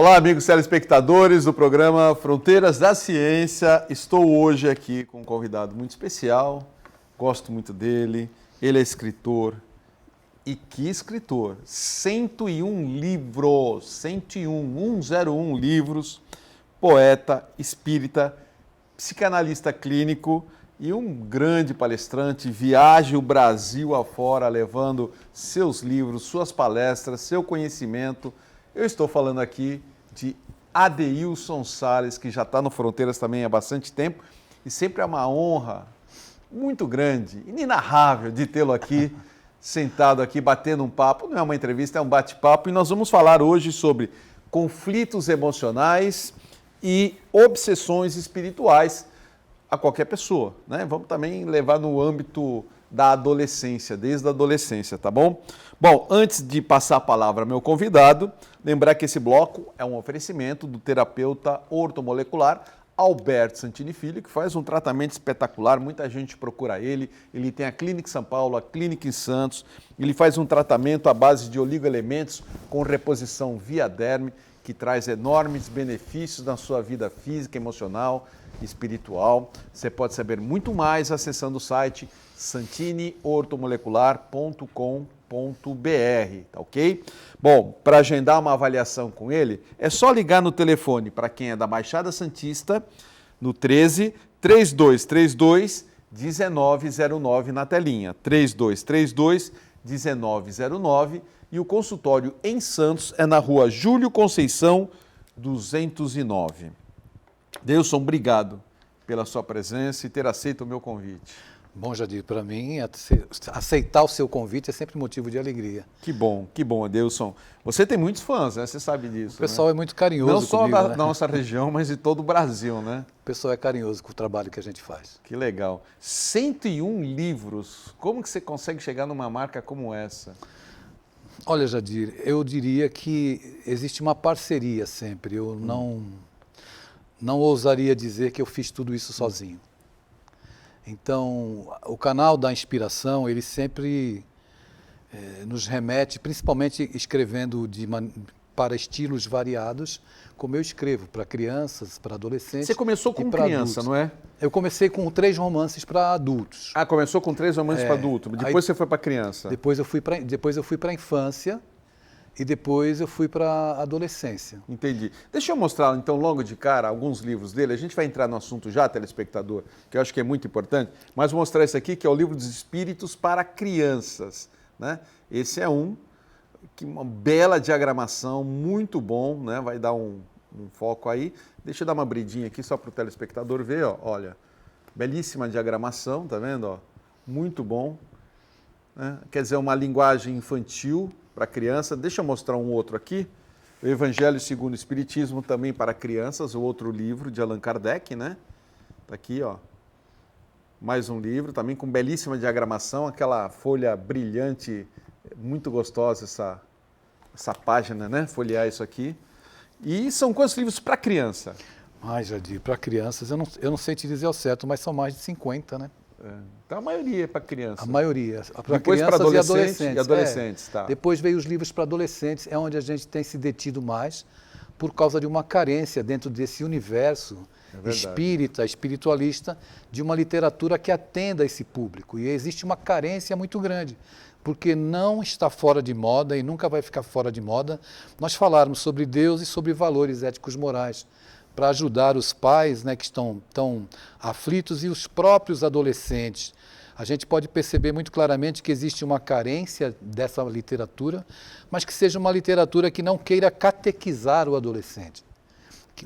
Olá, amigos telespectadores do programa Fronteiras da Ciência. Estou hoje aqui com um convidado muito especial, gosto muito dele. Ele é escritor. E que escritor! 101 livros, 101 livros, poeta, espírita, psicanalista clínico e um grande palestrante. Viaja o Brasil afora levando seus livros, suas palestras, seu conhecimento. Eu estou falando aqui de Adeilson Sales, que já está no Fronteiras também há bastante tempo, e sempre é uma honra muito grande, inenarrável de tê-lo aqui, sentado aqui, batendo um papo. Não é uma entrevista, é um bate-papo, e nós vamos falar hoje sobre conflitos emocionais e obsessões espirituais a qualquer pessoa, né? Vamos também levar no âmbito da adolescência, desde a adolescência, tá bom? Bom, antes de passar a palavra ao meu convidado, lembrar que esse bloco é um oferecimento do terapeuta ortomolecular Alberto Santini Filho, que faz um tratamento espetacular, muita gente procura ele tem a Clínica em São Paulo, a Clínica em Santos, ele faz um tratamento à base de oligoelementos com reposição via derme, que traz enormes benefícios na sua vida física, emocional e espiritual. Você pode saber muito mais acessando o site santiniortomolecular.com.br, tá ok? Bom, para agendar uma avaliação com ele, é só ligar no telefone para quem é da Baixada Santista, no 13 3232 1909 na telinha, 3232 1909, e o consultório em Santos é na rua Júlio Conceição 209. Deilson, obrigado pela sua presença e ter aceito o meu convite. Bom, Jadir, para mim, aceitar o seu convite é sempre motivo de alegria. Que bom, Adeilson. Você tem muitos fãs, né? Você sabe disso. O pessoal, né, é muito carinhoso não só comigo, da né? nossa região, mas de todo o Brasil, né? O pessoal é carinhoso com o trabalho que a gente faz. Que legal. 101 livros. Como que você consegue chegar numa marca como essa? Olha, Jadir, eu diria que existe uma parceria sempre. Eu não ousaria dizer que eu fiz tudo isso sozinho. Então, o canal da inspiração, ele sempre nos remete, principalmente escrevendo para estilos variados, como eu escrevo, para crianças, para adolescentes. Você começou com criança, não é? Eu comecei com 3 romances para adultos. Ah, começou com 3 romances para adulto, depois você foi para criança. Depois eu fui para a infância e depois eu fui para a adolescência. Entendi. Deixa eu mostrar, então, logo de cara, alguns livros dele. A gente vai entrar no assunto já, telespectador, que eu acho que é muito importante, mas vou mostrar esse aqui, que é o Livro dos Espíritos para Crianças, né? Esse é uma bela diagramação, muito bom, né? Vai dar um foco aí. Deixa eu dar uma abridinha aqui só para o telespectador ver, ó. Olha, belíssima diagramação, tá vendo? Ó? Muito bom, né? Quer dizer, uma linguagem infantil para criança. Deixa eu mostrar um outro aqui, o Evangelho segundo o Espiritismo, também para crianças, o outro livro de Allan Kardec, né? Tá aqui, ó. Mais um livro, também com belíssima diagramação, aquela folha brilhante, muito gostosa essa página, né? Folhear isso aqui. E são quantos livros para criança? Jadir, para crianças, eu não sei te dizer ao certo, mas são mais de 50, né? Então a maioria é para criança. A maioria. Para crianças e adolescentes. Tá. Depois veio os livros para adolescentes, é onde a gente tem se detido mais, por causa de uma carência dentro desse universo espírita, espiritualista, de uma literatura que atenda esse público. E existe uma carência muito grande, porque não está fora de moda e nunca vai ficar fora de moda nós falarmos sobre Deus e sobre valores éticos morais, para ajudar os pais, né, que estão tão aflitos, e os próprios adolescentes. A gente pode perceber muito claramente que existe uma carência dessa literatura, mas que seja uma literatura que não queira catequizar o adolescente.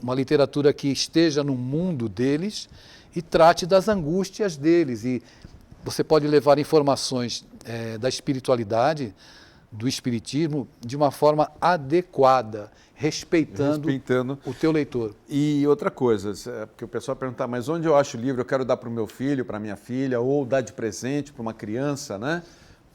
Uma literatura que esteja no mundo deles e trate das angústias deles. E você pode levar informações da espiritualidade, do espiritismo, de uma forma adequada, respeitando o teu leitor. E outra coisa, porque o pessoal pergunta, mas onde eu acho o livro? Eu quero dar para o meu filho, para a minha filha, ou dar de presente para uma criança, né?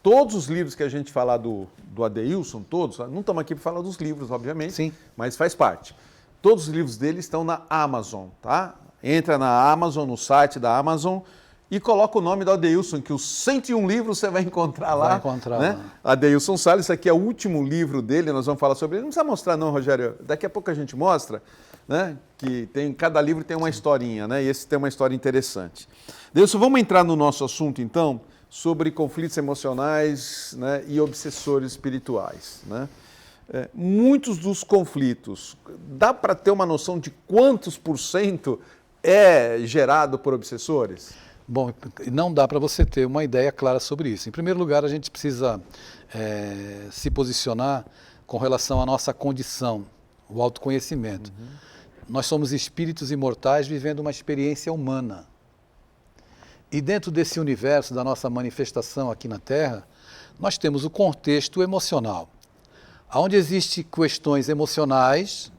Todos os livros que a gente falar do Adeilson, todos, não estamos aqui para falar dos livros, obviamente, sim, mas faz parte. Todos os livros dele estão na Amazon, tá? Entra na Amazon, no site da Amazon, e coloca o nome do Adeilson, que os 101 livros você vai encontrar lá. Vai encontrar né? lá. Adeilson Salles, esse aqui é o último livro dele, nós vamos falar sobre ele. Não precisa mostrar não, Rogério, daqui a pouco a gente mostra, né? Que cada livro tem uma historinha, né? E esse tem uma história interessante. Adeilson, vamos entrar no nosso assunto então, sobre conflitos emocionais, né? E obsessores espirituais, né? Muitos dos conflitos, dá para ter uma noção de quantos % é gerado por obsessores? Bom, não dá para você ter uma ideia clara sobre isso. Em primeiro lugar, a gente precisa se posicionar com relação à nossa condição, o autoconhecimento. Nós somos espíritos imortais vivendo uma experiência humana. E dentro desse universo da nossa manifestação aqui na Terra, nós temos o contexto emocional. Onde existem questões emocionais,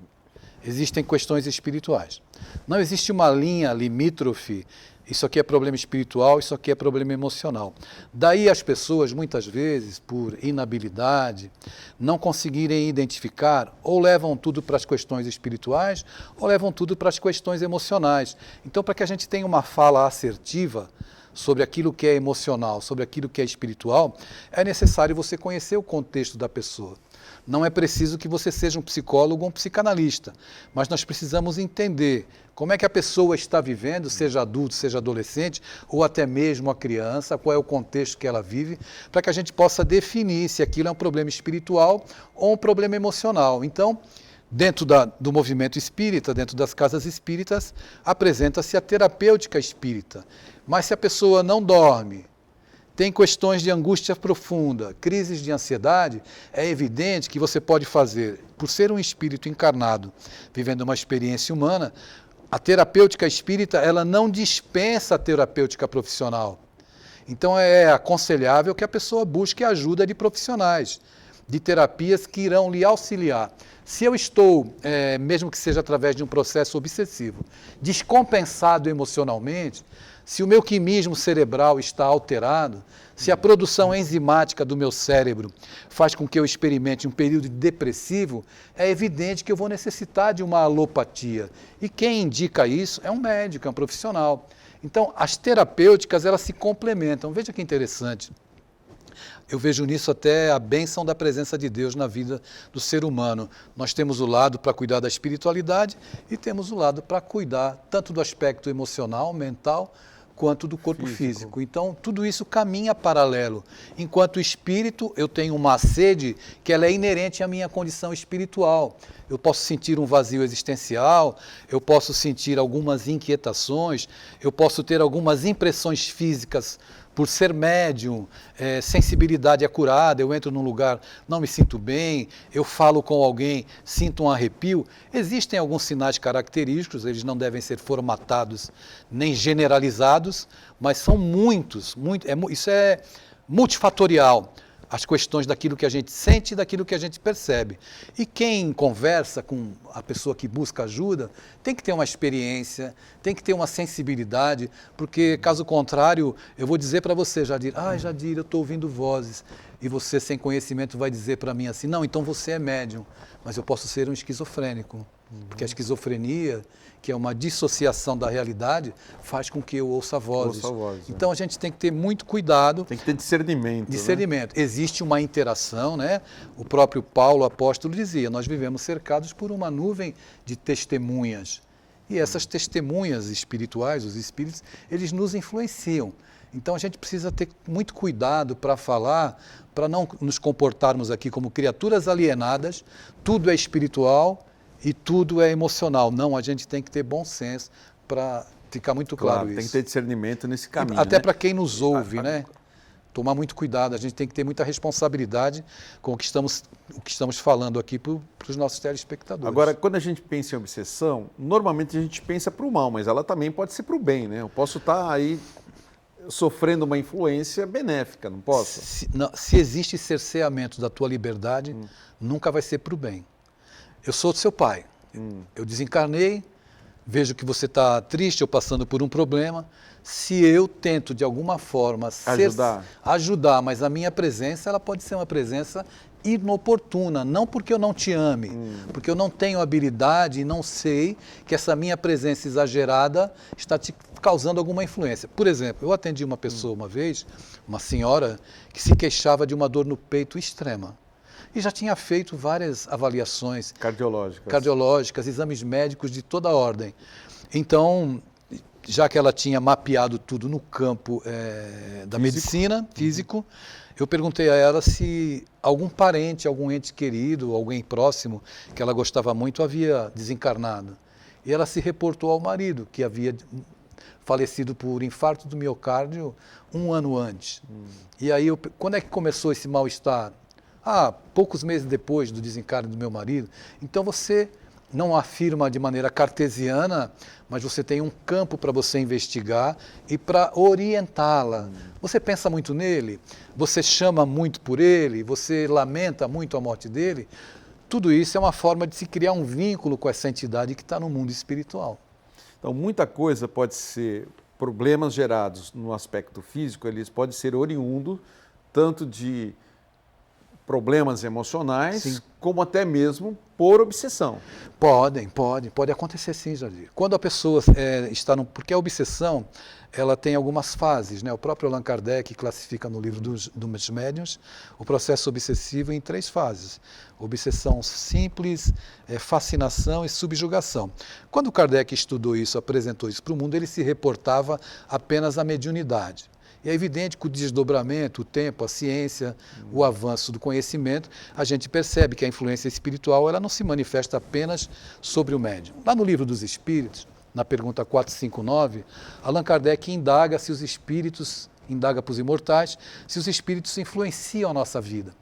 existem questões espirituais. Não existe uma linha limítrofe, isso aqui é problema espiritual, isso aqui é problema emocional. Daí as pessoas, muitas vezes, por inabilidade, não conseguirem identificar, ou levam tudo para as questões espirituais, ou levam tudo para as questões emocionais. Então, para que a gente tenha uma fala assertiva sobre aquilo que é emocional, sobre aquilo que é espiritual, é necessário você conhecer o contexto da pessoa. Não é preciso que você seja um psicólogo ou um psicanalista, mas nós precisamos entender como é que a pessoa está vivendo, seja adulto, seja adolescente, ou até mesmo a criança, qual é o contexto que ela vive, para que a gente possa definir se aquilo é um problema espiritual ou um problema emocional. Então, dentro do movimento espírita, dentro das casas espíritas, apresenta-se a terapêutica espírita. Mas se a pessoa não dorme, tem questões de angústia profunda, crises de ansiedade, é evidente que você pode fazer, por ser um espírito encarnado, vivendo uma experiência humana, a terapêutica espírita, ela não dispensa a terapêutica profissional. Então é aconselhável que a pessoa busque ajuda de profissionais, de terapias que irão lhe auxiliar. Se eu estou, mesmo que seja através de um processo obsessivo, descompensado emocionalmente, se o meu quimismo cerebral está alterado, se a produção enzimática do meu cérebro faz com que eu experimente um período depressivo, é evidente que eu vou necessitar de uma alopatia. E quem indica isso é um médico, é um profissional. Então, as terapêuticas, elas se complementam. Veja que interessante. Eu vejo nisso até a bênção da presença de Deus na vida do ser humano. Nós temos o lado para cuidar da espiritualidade e temos o lado para cuidar tanto do aspecto emocional, mental, quanto do corpo físico. Então, tudo isso caminha paralelo. Enquanto espírito, eu tenho uma sede que ela é inerente à minha condição espiritual. Eu posso sentir um vazio existencial, eu posso sentir algumas inquietações, eu posso ter algumas impressões físicas por ser médium, sensibilidade acurada, eu entro num lugar, não me sinto bem, eu falo com alguém, sinto um arrepio. Existem alguns sinais característicos, eles não devem ser formatados nem generalizados, mas são muitos, isso é multifatorial. As questões daquilo que a gente sente e daquilo que a gente percebe. E quem conversa com a pessoa que busca ajuda tem que ter uma experiência, tem que ter uma sensibilidade, porque caso contrário, eu vou dizer para você, Jadir, Jadir, eu estou ouvindo vozes, e você sem conhecimento vai dizer para mim assim, não, então você é médium, mas eu posso ser um esquizofrênico, porque a esquizofrenia, que é uma dissociação da realidade, faz com que eu ouça vozes. Então a gente tem que ter muito cuidado. Tem que ter discernimento. Discernimento. Né? Existe uma interação, né? O próprio Paulo apóstolo dizia, nós vivemos cercados por uma nuvem de testemunhas. E essas testemunhas espirituais, os espíritos, eles nos influenciam. Então a gente precisa ter muito cuidado para falar, para não nos comportarmos aqui como criaturas alienadas, tudo é espiritual, e tudo é emocional. Não, a gente tem que ter bom senso para ficar muito claro isso. Tem que ter discernimento nesse caminho. Até para quem nos ouve, né? Tomar muito cuidado, a gente tem que ter muita responsabilidade com o que estamos falando aqui para os nossos telespectadores. Agora, quando a gente pensa em obsessão, normalmente a gente pensa para o mal, mas ela também pode ser para o bem, né? Eu posso estar aí sofrendo uma influência benéfica, não posso? Se existe cerceamento da tua liberdade, nunca vai ser para o bem. Eu sou seu pai, eu desencarnei, vejo que você está triste ou passando por um problema. Se eu tento de alguma forma ajudar, mas a minha presença ela pode ser uma presença inoportuna, não porque eu não te ame, porque eu não tenho habilidade e não sei que essa minha presença exagerada está te causando alguma influência. Por exemplo, eu atendi uma pessoa uma vez, uma senhora, que se queixava de uma dor no peito extrema. E já tinha feito várias avaliações cardiológicas, exames médicos de toda a ordem. Então, já que ela tinha mapeado tudo no campo da medicina, físico, eu perguntei a ela se algum parente, algum ente querido, alguém próximo, que ela gostava muito, havia desencarnado. E ela se reportou ao marido, que havia falecido por infarto do miocárdio 1 ano antes. E aí, quando é que começou esse mal-estar? Poucos meses depois do desencarne do meu marido. Então você não afirma de maneira cartesiana, mas você tem um campo para você investigar e para orientá-la. Você pensa muito nele, você chama muito por ele, você lamenta muito a morte dele. Tudo isso é uma forma de se criar um vínculo com essa entidade que está no mundo espiritual. Então, muita coisa pode ser problemas gerados no aspecto físico, eles podem ser oriundos tanto de problemas emocionais, sim, como até mesmo por obsessão. Pode acontecer sim, Jardim. Quando a pessoa está porque a obsessão, ela tem algumas fases, né? O próprio Allan Kardec classifica no livro dos médiuns o processo obsessivo em 3 fases. Obsessão simples, fascinação e subjugação. Quando Kardec estudou isso, apresentou isso para o mundo, ele se reportava apenas à mediunidade. E é evidente que o desdobramento, o tempo, a ciência, o avanço do conhecimento, a gente percebe que a influência espiritual ela não se manifesta apenas sobre o médium. Lá no Livro dos Espíritos, na pergunta 459, Allan Kardec indaga se os espíritos, indaga para os imortais, se os espíritos influenciam a nossa vida.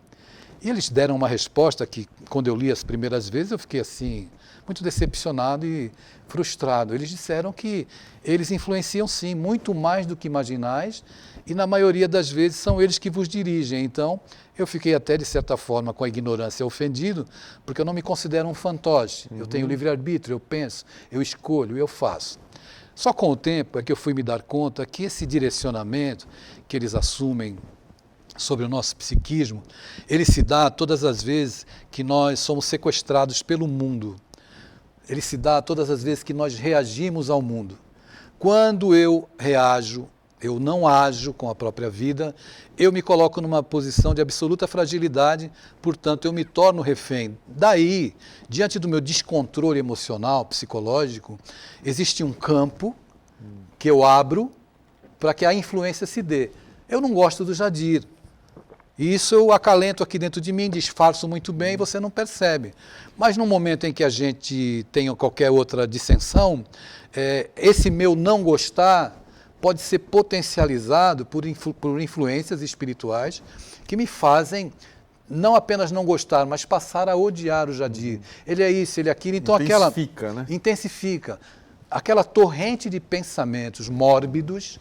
E eles deram uma resposta que, quando eu li as primeiras vezes, eu fiquei assim, muito decepcionado e frustrado. Eles disseram que eles influenciam sim, muito mais do que imaginais, e na maioria das vezes são eles que vos dirigem. Então, eu fiquei até, de certa forma, com a ignorância ofendido, porque eu não me considero um fantoche. Eu tenho livre-arbítrio, eu penso, eu escolho, eu faço. Só com o tempo é que eu fui me dar conta que esse direcionamento que eles assumem sobre o nosso psiquismo, ele se dá todas as vezes que nós somos sequestrados pelo mundo. Ele se dá todas as vezes que nós reagimos ao mundo. Quando eu reajo, eu não ajo com a própria vida, eu me coloco numa posição de absoluta fragilidade, portanto eu me torno refém. Daí, diante do meu descontrole emocional, psicológico, existe um campo que eu abro para que a influência se dê. Eu não gosto do Jadir. E isso eu acalento aqui dentro de mim, disfarço muito bem e você não percebe. Mas no momento em que a gente tem qualquer outra dissensão, esse meu não gostar pode ser potencializado por influências espirituais que me fazem não apenas não gostar, mas passar a odiar o Jadir. Ele é isso, ele é aquilo. Então intensifica, né? Intensifica. Aquela torrente de pensamentos mórbidos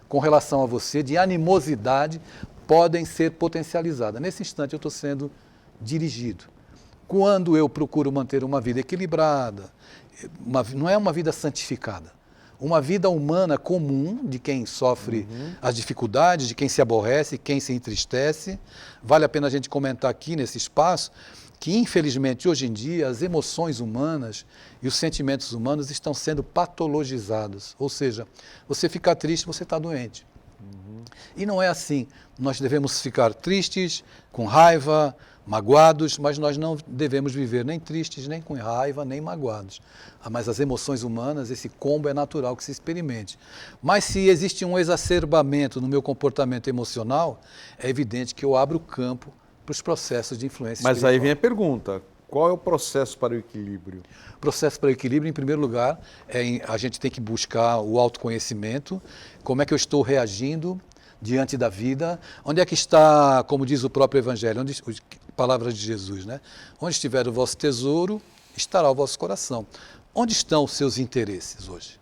com relação a você, de animosidade, podem ser potencializadas. Nesse instante eu estou sendo dirigido. Quando eu procuro manter uma vida equilibrada, não é uma vida santificada, uma vida humana comum de quem sofre as dificuldades, de quem se aborrece, quem se entristece. Vale a pena a gente comentar aqui nesse espaço que, infelizmente, hoje em dia, as emoções humanas e os sentimentos humanos estão sendo patologizados. Ou seja, você ficar triste, você está doente. E não é assim. Nós devemos ficar tristes, com raiva, magoados, mas nós não devemos viver nem tristes, nem com raiva, nem magoados. Mas as emoções humanas, esse combo é natural que se experimente. Mas se existe um exacerbamento no meu comportamento emocional, é evidente que eu abro o campo para os processos de influência espiritual. Mas aí vem a pergunta, qual é o processo para o equilíbrio? O processo para o equilíbrio, em primeiro lugar, a gente tem que buscar o autoconhecimento, como é que eu estou reagindo diante da vida, onde é que está, como diz o próprio Evangelho, palavras de Jesus, né? Onde estiver o vosso tesouro, estará o vosso coração. Onde estão os seus interesses hoje?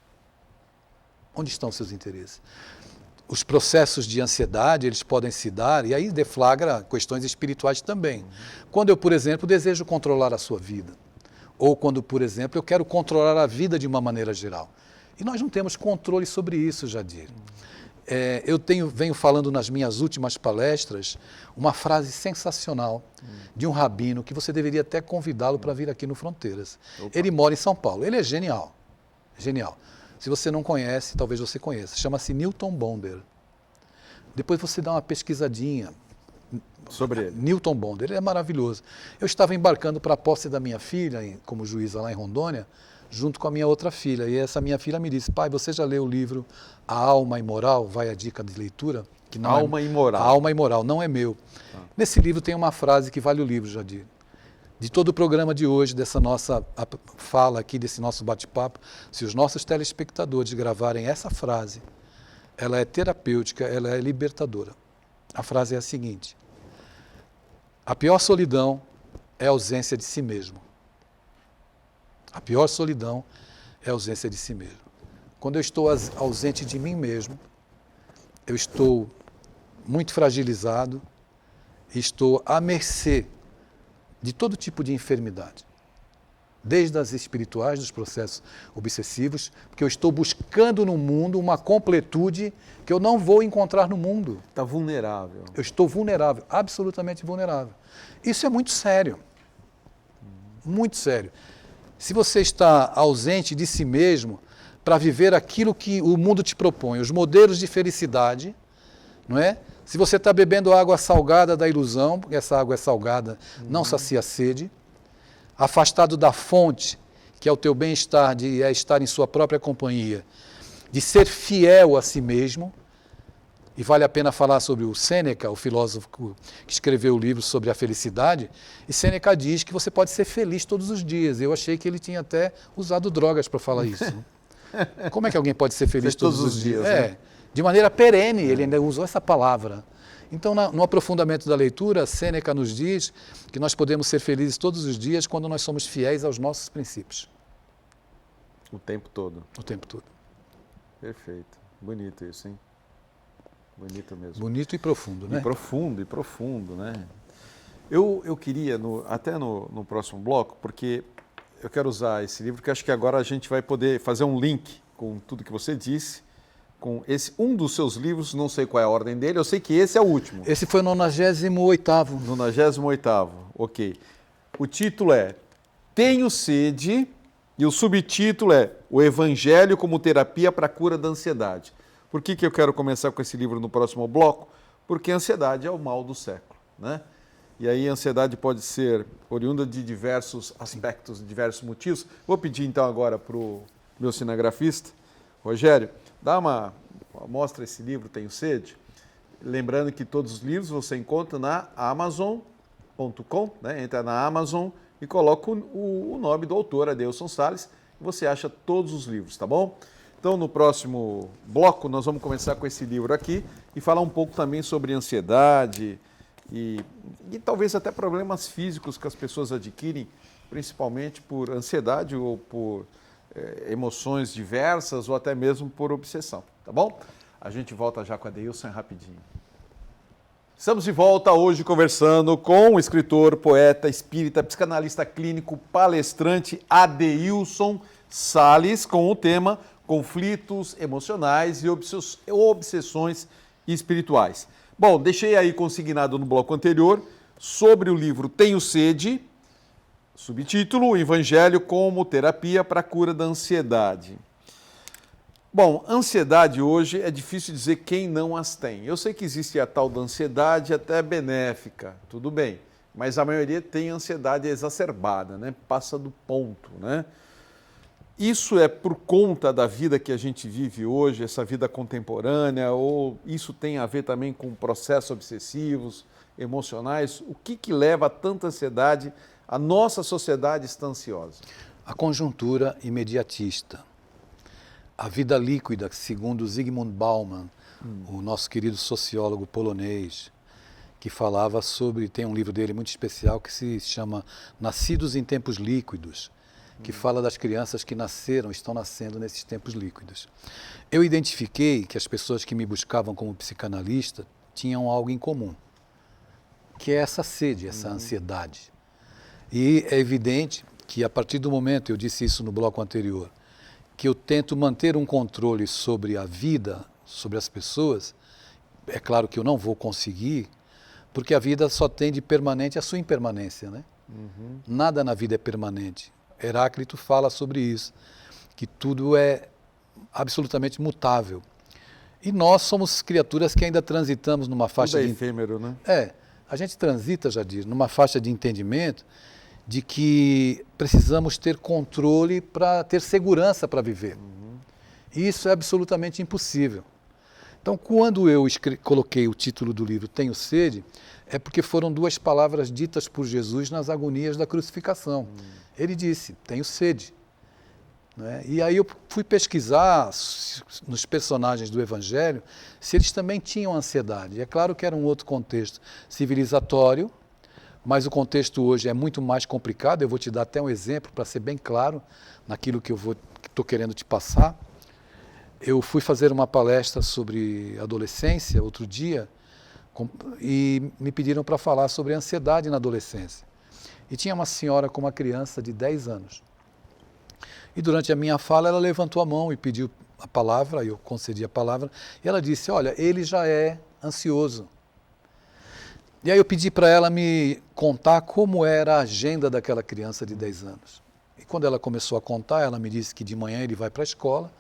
Onde estão os seus interesses? Os processos de ansiedade, eles podem se dar, e aí deflagra questões espirituais também. Quando eu, por exemplo, desejo controlar a sua vida, ou quando, por exemplo, eu quero controlar a vida de uma maneira geral. E nós não temos controle sobre isso, Jadir. venho falando nas minhas últimas palestras uma frase sensacional de um rabino que você deveria até convidá-lo para vir aqui no Fronteiras. Opa. Ele mora em São Paulo. Ele é genial. Genial. Se você não conhece, talvez você conheça. Chama-se Newton Bonder. Depois você dá uma pesquisadinha sobre ele. Newton Bonder. Ele é maravilhoso. Eu estava embarcando para a posse da minha filha, como juíza lá em Rondônia, junto com a minha outra filha. E essa minha filha me disse: pai, você já leu o livro A Alma Imoral? Vai a dica de leitura. Que não Alma Imoral. A Alma Imoral, não é meu. Nesse livro tem uma frase que vale o livro, Jadir. De todo o programa de hoje, dessa nossa fala aqui, desse nosso bate-papo, se os nossos telespectadores gravarem essa frase, ela é terapêutica, ela é libertadora. A frase é a seguinte: a pior solidão é a ausência de si mesmo. A pior solidão é a ausência de si mesmo. Quando eu estou ausente de mim mesmo, eu estou muito fragilizado e estou à mercê de todo tipo de enfermidade. Desde as espirituais, dos processos obsessivos, porque eu estou buscando no mundo uma completude que eu não vou encontrar no mundo. Está vulnerável. Eu estou vulnerável, absolutamente vulnerável. Isso é muito sério. Muito sério. Se você está ausente de si mesmo para viver aquilo que o mundo te propõe, os modelos de felicidade, não é? Se você está bebendo água salgada da ilusão, porque essa água é salgada, não sacia a sede, afastado da fonte, que é o teu bem-estar, de estar em sua própria companhia, de ser fiel a si mesmo, e vale a pena falar sobre o Sêneca, o filósofo que escreveu o livro sobre a felicidade, e Sêneca diz que você pode ser feliz todos os dias. Eu achei que ele tinha até usado drogas para falar isso. Como é que alguém pode ser feliz todos os dias? Né? De maneira perene, ele ainda usou essa palavra. Então, no aprofundamento da leitura, Sêneca nos diz que nós podemos ser felizes todos os dias quando nós somos fiéis aos nossos princípios. O tempo todo. O tempo todo. Perfeito. Bonito isso, hein? Bonito mesmo. Bonito e profundo, né? E profundo, né? Eu queria, até no próximo bloco, porque eu quero usar esse livro, porque acho que agora a gente vai poder fazer um link com tudo que você disse, com um dos seus livros, não sei qual é a ordem dele, eu sei que esse é o último. Esse foi o 98º. 98º, ok. O título é Tenho Sede e o subtítulo é O Evangelho como Terapia para a Cura da Ansiedade. Por que eu quero começar com esse livro no próximo bloco? Porque a ansiedade é o mal do século, né? E aí a ansiedade pode ser oriunda de diversos aspectos, de diversos motivos. Vou pedir então agora para o meu cinegrafista, Rogério, mostra esse livro, Tenho Sede. Lembrando que todos os livros você encontra na Amazon.com, né? Entra na Amazon e coloca o nome do autor, Adeilson Salles, e você acha todos os livros, tá bom? Então, no próximo bloco, nós vamos começar com esse livro aqui e falar um pouco também sobre ansiedade e talvez até problemas físicos que as pessoas adquirem, principalmente por ansiedade ou por emoções diversas ou até mesmo por obsessão, tá bom? A gente volta já com a Adeilson rapidinho. Estamos de volta hoje conversando com o escritor, poeta, espírita, psicanalista clínico, palestrante Adeilson Salles, com o tema conflitos emocionais e obsessões espirituais. Bom, deixei aí consignado no bloco anterior sobre o livro Tenho Sede, subtítulo, o Evangelho como Terapia para a Cura da Ansiedade. Bom, ansiedade hoje é difícil dizer quem não as tem. Eu sei que existe a tal da ansiedade até benéfica, tudo bem, mas a maioria tem ansiedade exacerbada, né? Passa do ponto, né? Isso é por conta da vida que a gente vive hoje, essa vida contemporânea, ou isso tem a ver também com processos obsessivos, emocionais? O que leva a tanta ansiedade? A nossa sociedade está ansiosa. A conjuntura imediatista. A vida líquida, segundo Zygmunt Bauman, o nosso querido sociólogo polonês, que falava sobre, tem um livro dele muito especial que se chama Nascidos em Tempos Líquidos, que fala das crianças que estão nascendo nesses tempos líquidos. Eu identifiquei que as pessoas que me buscavam como psicanalista tinham algo em comum, que é essa sede, essa ansiedade. E é evidente que a partir do momento, eu disse isso no bloco anterior, que eu tento manter um controle sobre a vida, sobre as pessoas, é claro que eu não vou conseguir, porque a vida só tem de permanente a sua impermanência, né? Nada na vida é permanente. Heráclito fala sobre isso, que tudo é absolutamente mutável. E nós somos criaturas que ainda transitamos numa faixa Tudo é efêmero, né? a gente transita, Jadir, numa faixa de entendimento de que precisamos ter controle para ter segurança para viver. E isso é absolutamente impossível. Então, quando eu coloquei o título do livro Tenho Sede, é porque foram duas palavras ditas por Jesus nas agonias da crucificação. Ele disse, tenho sede. Né? E aí eu fui pesquisar nos personagens do Evangelho se eles também tinham ansiedade. É claro que era um outro contexto civilizatório, mas o contexto hoje é muito mais complicado. Eu vou te dar até um exemplo para ser bem claro naquilo que estou querendo te passar. Eu fui fazer uma palestra sobre adolescência outro dia e me pediram para falar sobre ansiedade na adolescência. E tinha uma senhora com uma criança de 10 anos. E durante a minha fala ela levantou a mão e pediu a palavra, eu concedi a palavra, e ela disse, olha, ele já é ansioso. E aí eu pedi para ela me contar como era a agenda daquela criança de 10 anos. E quando ela começou a contar, ela me disse que de manhã ele vai para a escola,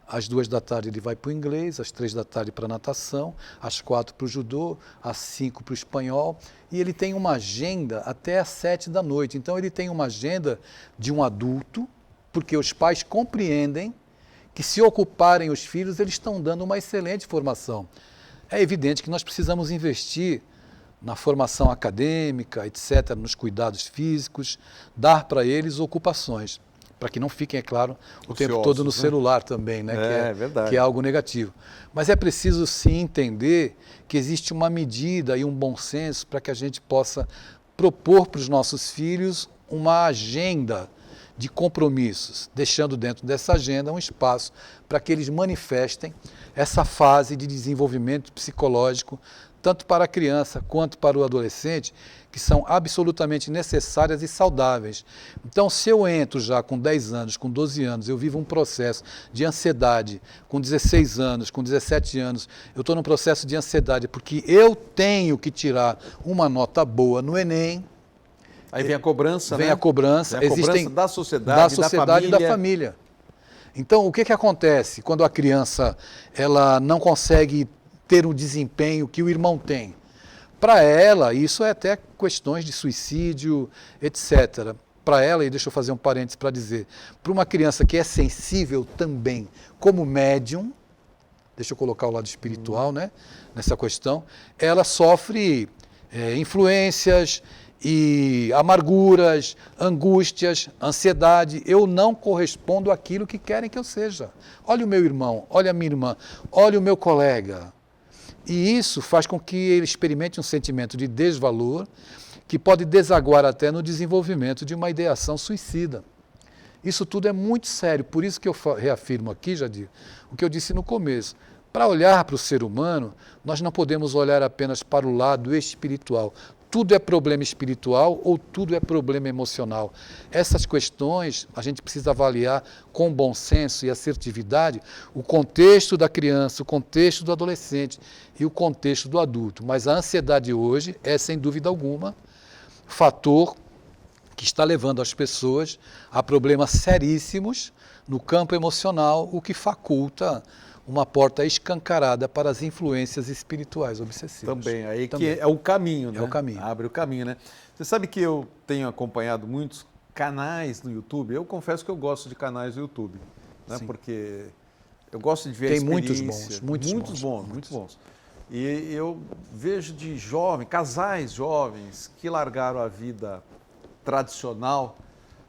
às 2 da tarde ele vai para o inglês, às 3 da tarde para a natação, às 4 para o judô, às 5 para o espanhol, e ele tem uma agenda até às 7 da noite. Então ele tem uma agenda de um adulto, porque os pais compreendem que se ocuparem os filhos, eles estão dando uma excelente formação. É evidente que nós precisamos investir na formação acadêmica, etc., nos cuidados físicos, dar para eles ocupações, para que não fiquem, é claro, o tempo todo no celular também, né? Que é algo negativo. Mas é preciso sim entender que existe uma medida e um bom senso para que a gente possa propor para os nossos filhos uma agenda de compromissos, deixando dentro dessa agenda um espaço para que eles manifestem essa fase de desenvolvimento psicológico, tanto para a criança quanto para o adolescente, que são absolutamente necessárias e saudáveis. Então, se eu entro já com 10 anos, com 12 anos, eu vivo um processo de ansiedade, com 16 anos, com 17 anos, eu estou num processo de ansiedade porque eu tenho que tirar uma nota boa no Enem. Aí vem a cobrança, vem a cobrança, vem a cobrança da sociedade, e da família. Então, o que acontece quando a criança ela não consegue ter um desempenho que o irmão tem? Para ela, isso é até questões de suicídio, etc. Para ela, e deixa eu fazer um parênteses para dizer, para uma criança que é sensível também como médium, deixa eu colocar o lado espiritual, né, nessa questão, ela sofre influências e amarguras, angústias, ansiedade. Eu não correspondo àquilo que querem que eu seja. Olha o meu irmão, olha a minha irmã, olha o meu colega. E isso faz com que ele experimente um sentimento de desvalor que pode desaguar até no desenvolvimento de uma ideação suicida. Isso tudo é muito sério, por isso que eu reafirmo aqui, Jadir, o que eu disse no começo. Para olhar para o ser humano, nós não podemos olhar apenas para o lado espiritual. Tudo é problema espiritual ou tudo é problema emocional. Essas questões a gente precisa avaliar com bom senso e assertividade o contexto da criança, o contexto do adolescente e o contexto do adulto. Mas a ansiedade hoje é, sem dúvida alguma, fator que está levando as pessoas a problemas seríssimos no campo emocional, o que faculta uma porta escancarada para as influências espirituais obsessivas. Também, aí que é o caminho, né? É o caminho. Abre o caminho, né? Você sabe que eu tenho acompanhado muitos canais no YouTube. Eu confesso que eu gosto de canais do YouTube, né? Porque eu gosto de ver a experiência. Tem muitos bons. E eu vejo de casais jovens que largaram a vida tradicional,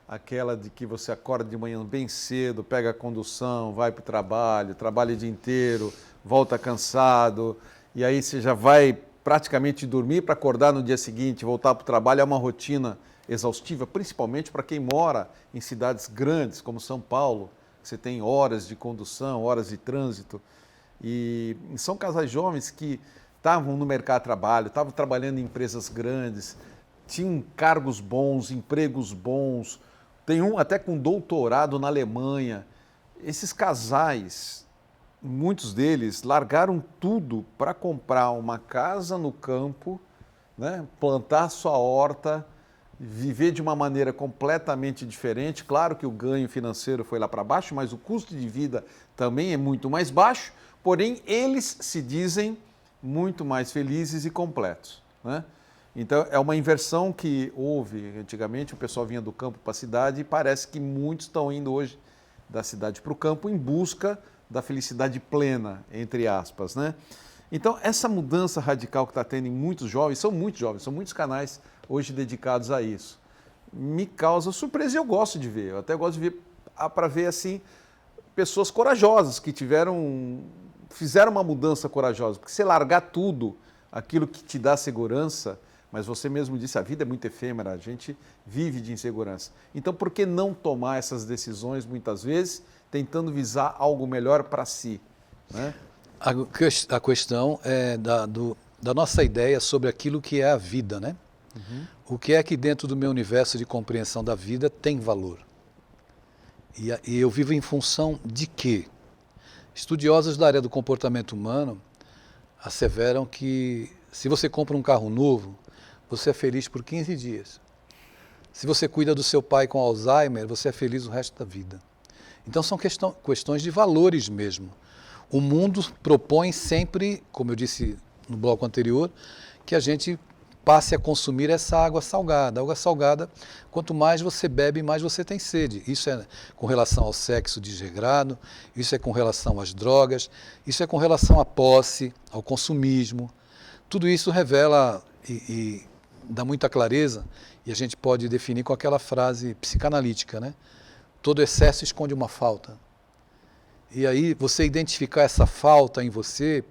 aquela de que você acorda de manhã bem cedo, pega a condução, vai para o trabalho, trabalha o dia inteiro, volta cansado, e aí você já vai praticamente dormir para acordar no dia seguinte, voltar para o trabalho. É uma rotina exaustiva, principalmente para quem mora em cidades grandes como São Paulo, que você tem horas de condução, horas de trânsito. E são casais jovens que estavam no mercado de trabalho, estavam trabalhando em empresas grandes, tinham cargos bons, empregos bons. Tem um até com doutorado na Alemanha. Esses casais muitos deles largaram tudo para comprar uma casa no campo, né? Plantar sua horta, viver de uma maneira completamente diferente. Claro que o ganho financeiro foi lá para baixo, mas o custo de vida também é muito mais baixo, porém eles se dizem muito mais felizes e completos, né? Então é uma inversão que houve antigamente, o pessoal vinha do campo para a cidade e parece que muitos estão indo hoje da cidade para o campo em busca da felicidade plena, entre aspas, né? Então essa mudança radical que está tendo em muitos jovens, são muitos canais hoje dedicados a isso, me causa surpresa e eu gosto de ver, eu até gosto de ver, para ver assim, pessoas corajosas que fizeram uma mudança corajosa, porque você largar tudo, aquilo que te dá segurança, mas você mesmo disse, a vida é muito efêmera, a gente vive de insegurança. Então, por que não tomar essas decisões, muitas vezes, tentando visar algo melhor para si, né? A questão é da nossa ideia sobre aquilo que é a vida, né? Uhum. O que é que dentro do meu universo de compreensão da vida tem valor? E eu vivo em função de quê? Estudiosos da área do comportamento humano asseveram que se você compra um carro novo, você é feliz por 15 dias. Se você cuida do seu pai com Alzheimer, você é feliz o resto da vida. Então são questões de valores mesmo. O mundo propõe sempre, como eu disse no bloco anterior, que a gente passe a consumir essa água salgada. A água salgada, quanto mais você bebe, mais você tem sede. Isso é com relação ao sexo desregrado, isso é com relação às drogas, isso é com relação à posse, ao consumismo. Tudo isso revela e dá muita clareza, e a gente pode definir com aquela frase psicanalítica, né? Todo excesso esconde uma falta. E aí você identificar essa falta em você,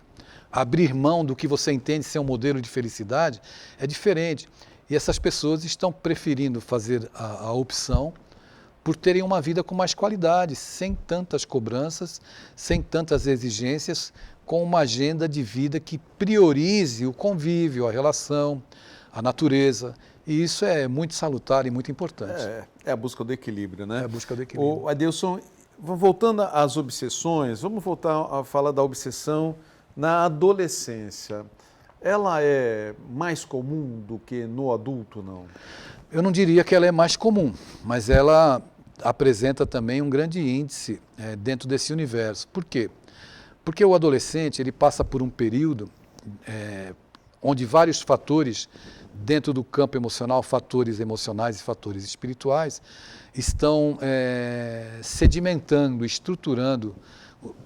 abrir mão do que você entende ser um modelo de felicidade, é diferente. E essas pessoas estão preferindo fazer a opção por terem uma vida com mais qualidade, sem tantas cobranças, sem tantas exigências, com uma agenda de vida que priorize o convívio, a relação, a natureza. E isso é muito salutar e muito importante. É a busca do equilíbrio, né? É a busca do equilíbrio. Adilson, voltando às obsessões, vamos voltar a falar da obsessão na adolescência. Ela é mais comum do que no adulto, não? Eu não diria que ela é mais comum, mas ela apresenta também um grande índice dentro desse universo. Por quê? Porque o adolescente ele passa por um período onde vários fatores dentro do campo emocional, fatores emocionais e fatores espirituais, estão sedimentando, estruturando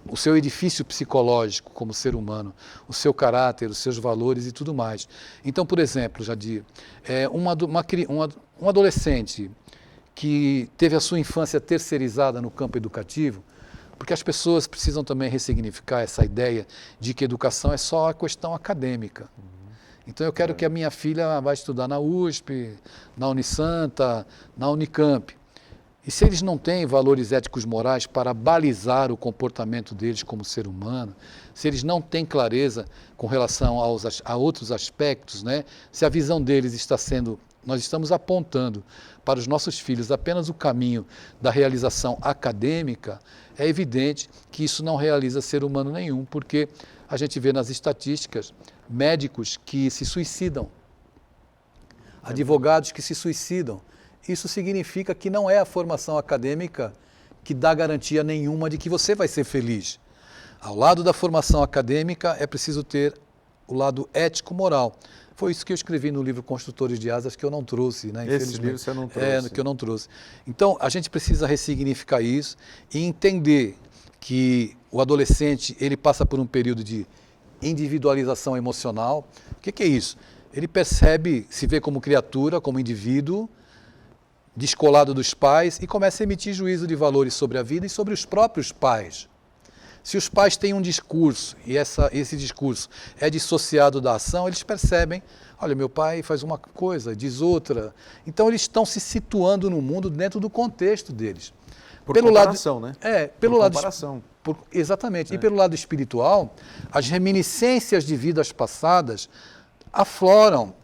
o seu edifício psicológico como ser humano, o seu caráter, os seus valores e tudo mais. Então, por exemplo, Jadir, um adolescente que teve a sua infância terceirizada no campo educativo, porque as pessoas precisam também ressignificar essa ideia de que educação é só a questão acadêmica. Então eu quero que a minha filha vá estudar na USP, na Unisanta, na Unicamp. E se eles não têm valores éticos morais para balizar o comportamento deles como ser humano, se eles não têm clareza com relação a outros aspectos, né? Se a visão deles está sendo, nós estamos apontando para os nossos filhos apenas o caminho da realização acadêmica, é evidente que isso não realiza ser humano nenhum, porque a gente vê nas estatísticas médicos que se suicidam, advogados que se suicidam. Isso significa que não é a formação acadêmica que dá garantia nenhuma de que você vai ser feliz. Ao lado da formação acadêmica é preciso ter o lado ético-moral. Foi isso que eu escrevi no livro Construtores de Asas, que eu não trouxe, né? Esse livro você não trouxe. Que eu não trouxe. Então, a gente precisa ressignificar isso e entender que o adolescente ele passa por um período de individualização emocional. O que é isso? Ele percebe, se vê como criatura, como indivíduo, descolado dos pais e começa a emitir juízo de valores sobre a vida e sobre os próprios pais. Se os pais têm um discurso e esse discurso é dissociado da ação, eles percebem, olha, meu pai faz uma coisa, diz outra. Então eles estão se situando no mundo dentro do contexto deles. Por comparação, né? Pelo lado comparação. Exatamente. E pelo lado espiritual, as reminiscências de vidas passadas afloram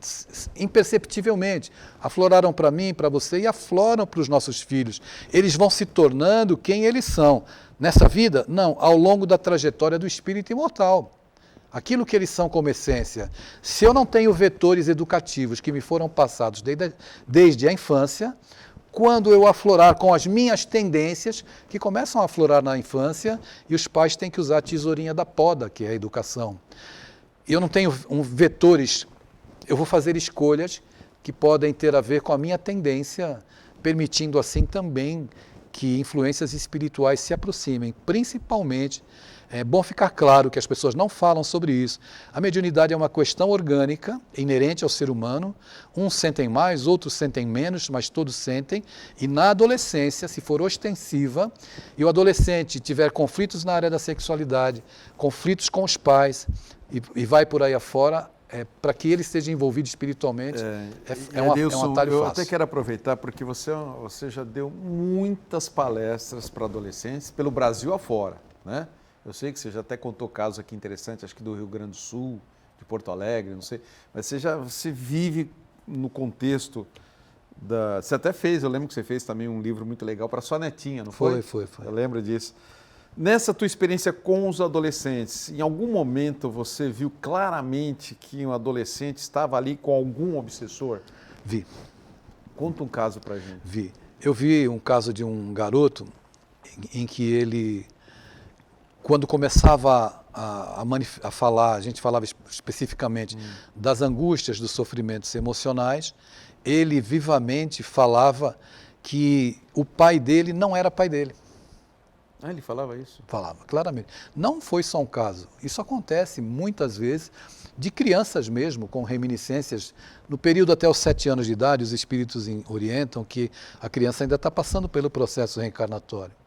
imperceptivelmente. Afloraram para mim, para você e afloram para os nossos filhos. Eles vão se tornando quem eles são. Nessa vida? Não, ao longo da trajetória do espírito imortal. Aquilo que eles são como essência. Se eu não tenho vetores educativos que me foram passados desde a infância, quando eu aflorar com as minhas tendências, que começam a aflorar na infância, e os pais têm que usar a tesourinha da poda, que é a educação. Eu não tenho vetores, eu vou fazer escolhas que podem ter a ver com a minha tendência, permitindo assim também que influências espirituais se aproximem, principalmente. É bom ficar claro que as pessoas não falam sobre isso. A mediunidade é uma questão orgânica, inerente ao ser humano. Uns sentem mais, outros sentem menos, mas todos sentem. E na adolescência, se for ostensiva, e o adolescente tiver conflitos na área da sexualidade, conflitos com os pais, e vai por aí afora, para que ele esteja envolvido espiritualmente, é um atalho fácil. Eu até quero aproveitar, porque você já deu muitas palestras para adolescentes pelo Brasil afora, né? Eu sei que você já até contou casos aqui interessantes, acho que do Rio Grande do Sul, de Porto Alegre, não sei, mas você vive no contexto da... Você até fez, eu lembro que você fez também um livro muito legal para sua netinha, não foi? Foi. Eu lembro disso. Nessa tua experiência com os adolescentes, em algum momento você viu claramente que um adolescente estava ali com algum obsessor? Vi. Conta um caso para a gente. Vi. Eu vi um caso de um garoto em que ele... Quando começava a falar, a gente falava especificamente das angústias, dos sofrimentos emocionais, ele vivamente falava que o pai dele não era pai dele. Ah, ele falava isso? Falava, claramente. Não foi só um caso. Isso acontece muitas vezes de crianças mesmo, com reminiscências. No período até os 7 anos de idade, os espíritos orientam que a criança ainda está passando pelo processo reencarnatório.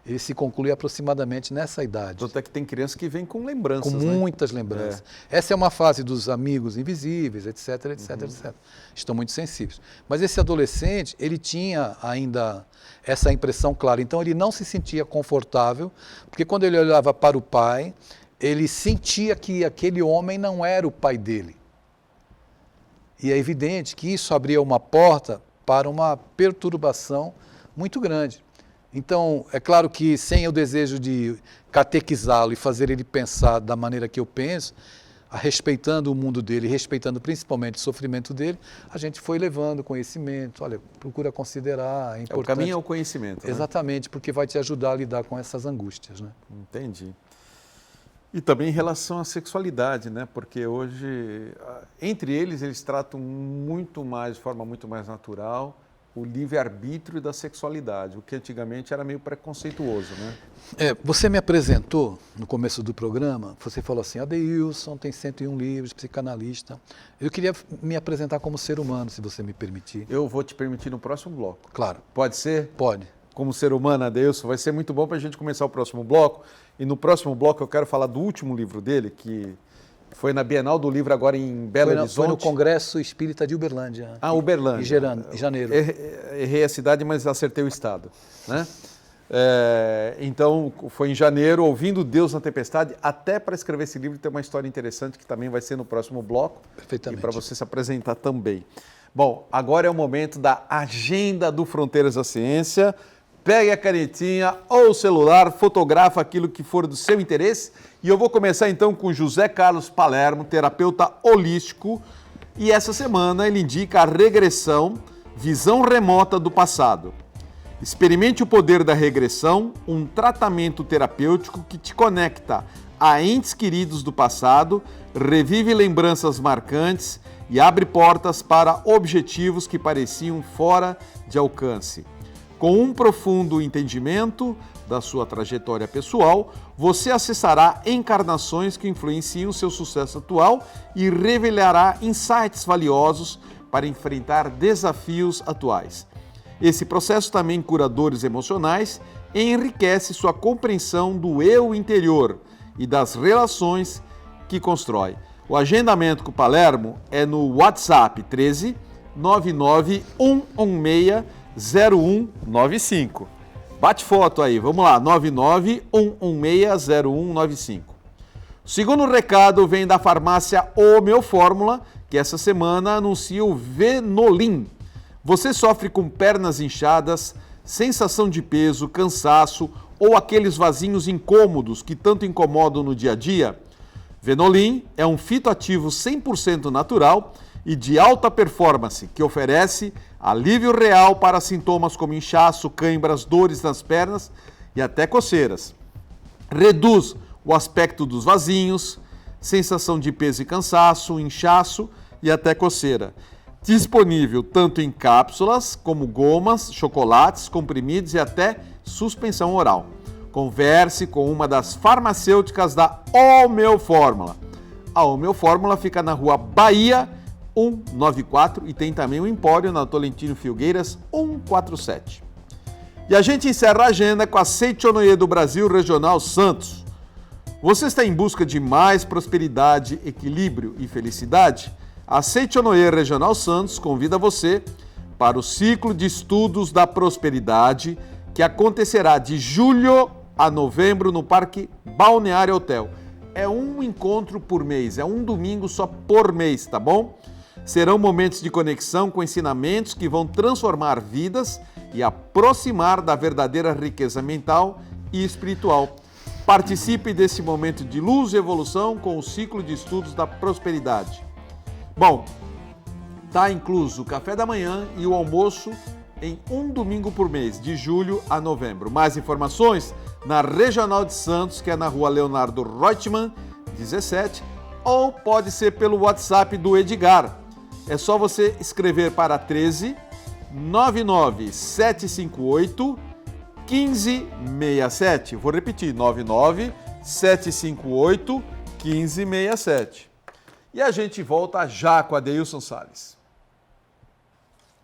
Ele se conclui aproximadamente nessa idade. Até que tem crianças que vêm com lembranças, com muitas lembranças. Essa é uma fase dos amigos invisíveis, etc, etc, etc. Estão muito sensíveis. Mas esse adolescente, ele tinha ainda essa impressão clara. Então, ele não se sentia confortável, porque quando ele olhava para o pai, ele sentia que aquele homem não era o pai dele. E é evidente que isso abria uma porta para uma perturbação muito grande. Então, é claro que sem o desejo de catequizá-lo e fazer ele pensar da maneira que eu penso, respeitando o mundo dele, respeitando principalmente o sofrimento dele, a gente foi levando conhecimento. Olha, procura considerar, é importante. O caminho é o conhecimento, né? Exatamente, porque vai te ajudar a lidar com essas angústias, né? Entendi. E também em relação à sexualidade, né? Porque hoje, entre eles tratam muito mais, de forma muito mais natural, o livre-arbítrio da sexualidade, o que antigamente era meio preconceituoso, né? Você me apresentou no começo do programa, você falou assim, Adeilson tem 101 livros, psicanalista. Eu queria me apresentar como ser humano, se você me permitir. Eu vou te permitir no próximo bloco. Claro. Pode ser? Pode. Como ser humano, Adeilson, vai ser muito bom para a gente começar o próximo bloco. E no próximo bloco eu quero falar do último livro dele, que foi na Bienal do Livro agora em Belo Horizonte. Foi no Congresso Espírita de Uberlândia. Uberlândia. Em janeiro. Errei a cidade, mas acertei o estado, né? Então, foi em janeiro, Ouvindo Deus na Tempestade, até para escrever esse livro tem uma história interessante que também vai ser no próximo bloco. Perfeitamente. E para você se apresentar também. Bom, agora é o momento da agenda do Fronteiras da Ciência. Pegue a canetinha ou o celular, fotografa aquilo que for do seu interesse. E eu vou começar então com José Carlos Palermo, terapeuta holístico. E essa semana ele indica a regressão, visão remota do passado. Experimente o poder da regressão, um tratamento terapêutico que te conecta a entes queridos do passado, revive lembranças marcantes e abre portas para objetivos que pareciam fora de alcance. Com um profundo entendimento da sua trajetória pessoal, você acessará encarnações que influenciam seu sucesso atual e revelará insights valiosos para enfrentar desafios atuais. Esse processo também cura dores emocionais e enriquece sua compreensão do eu interior e das relações que constrói. O agendamento com o Palermo é no WhatsApp 13 99 116 0195. Bate foto aí, vamos lá, 99-116-0195. O segundo recado vem da farmácia Homeofórmula, que essa semana anuncia o Venolim. Você sofre com pernas inchadas, sensação de peso, cansaço ou aqueles vasinhos incômodos que tanto incomodam no dia a dia? Venolim é um fitoativo 100% natural e de alta performance que oferece alívio real para sintomas como inchaço, cãibras, dores nas pernas e até coceiras. Reduz o aspecto dos vasinhos, sensação de peso e cansaço, inchaço e até coceira. Disponível tanto em cápsulas como gomas, chocolates, comprimidos e até suspensão oral. Converse com uma das farmacêuticas da Homeofórmula. A Homeofórmula fica na Rua Bahia 194 e tem também o Empório na Tolentino Filgueiras 147. E a gente encerra a agenda com a Seichonoye do Brasil Regional Santos. Você está em busca de mais prosperidade, equilíbrio e felicidade? A Seichonoye Regional Santos convida você para o ciclo de estudos da prosperidade que acontecerá de julho a novembro no Parque Balneário Hotel. É um encontro por mês, é um domingo só por mês, tá bom? Serão momentos de conexão com ensinamentos que vão transformar vidas e aproximar da verdadeira riqueza mental e espiritual. Participe desse momento de luz e evolução com o ciclo de estudos da prosperidade. Bom, está incluso o café da manhã e o almoço em um domingo por mês, de julho a novembro. Mais informações na Regional de Santos, que é na Rua Leonardo Reutemann, 17, ou pode ser pelo WhatsApp do Edgar. É só você escrever para 13 99 758 1567. Vou repetir, 99 758 1567. E a gente volta já com a Adeilson Salles.